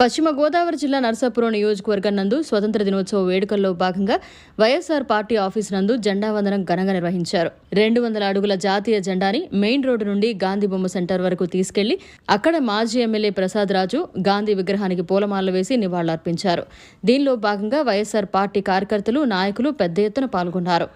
పశ్చిమ గోదావరి జిల్లా నర్సాపురం నియోజకవర్గం నందు స్వతంత్ర దినోత్సవ వేడుకల్లో భాగంగా వైఎస్ఆర్ పార్టీ ఆఫీస్ నందు జెండా వందనం ఘనంగా నిర్వహించారు. 200 అడుగుల జాతీయ జెండాని మెయిన్ రోడ్డు నుండి గాంధీ బొమ్మ సెంటర్ వరకు తీసుకెళ్లి అక్కడ మాజీ ఎమ్మెల్యే ప్రసాద్ రాజు గాంధీ విగ్రహానికి పూలమాలలు వేసి నివాళులర్పించారు. దీనిలో భాగంగా వైఎస్ఆర్ పార్టీ కార్యకర్తలు, నాయకులు పెద్ద ఎత్తున పాల్గొన్నారు.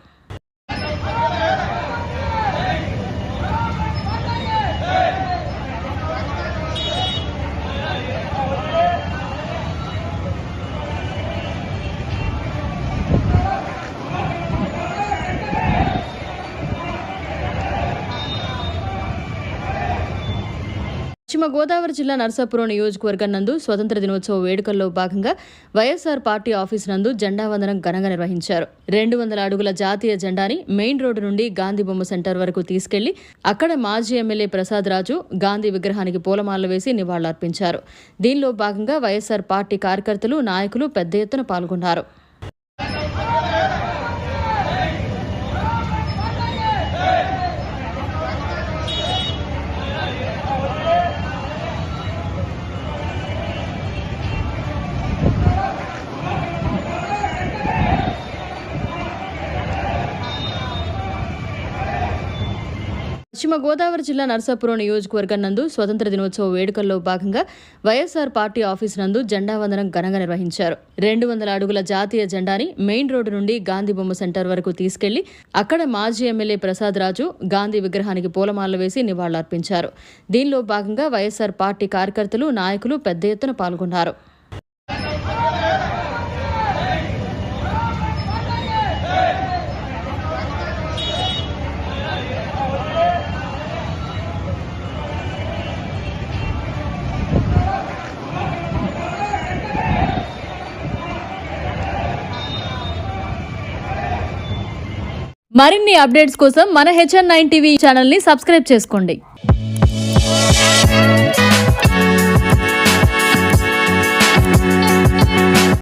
పశ్చిమ గోదావరి జిల్లా నర్సాపురం నియోజకవర్గం నందు స్వతంత్ర దినోత్సవ వేడుకల్లో భాగంగా వైఎస్ఆర్ పార్టీ ఆఫీస్ నందు జెండా వందనం ఘనంగా నిర్వహించారు. 200 అడుగుల జాతీయ జెండాని మెయిన్ రోడ్డు నుండి గాంధీ బొమ్మ సెంటర్ వరకు తీసుకెళ్లి అక్కడ మాజీ ఎమ్మెల్యే ప్రసాద్ రాజు గాంధీ విగ్రహానికి పూలమాలలు వేసి నివాళులర్పించారు. దీనిలో భాగంగా వైఎస్ఆర్ పార్టీ కార్యకర్తలు, నాయకులు పెద్ద ఎత్తున పాల్గొన్నారు. పశ్చిమ గోదావరి జిల్లా నర్సాపురం నియోజకవర్గం నందు స్వతంత్ర దినోత్సవ వేడుకల్లో భాగంగా వైఎస్ఆర్ పార్టీ ఆఫీస్ నందు జెండా వందనం ఘనంగా నిర్వహించారు. 200 అడుగుల జాతీయ జెండాని మెయిన్ రోడ్డు నుండి గాంధీ బొమ్మ సెంటర్ వరకు తీసుకెళ్లి అక్కడ మాజీ ఎమ్మెల్యే ప్రసాద్ రాజు గాంధీ విగ్రహానికి పూలమాలలు వేసి నివాళులర్పించారు. దీనిలో భాగంగా వైఎస్ఆర్ పార్టీ కార్యకర్తలు, నాయకులు పెద్ద ఎత్తున పాల్గొన్నారు. మరిన్ని అప్డేట్స్ కోసం మన HN9 టీవీ ఛానల్ ని సబ్స్క్రైబ్ చేసుకోండి.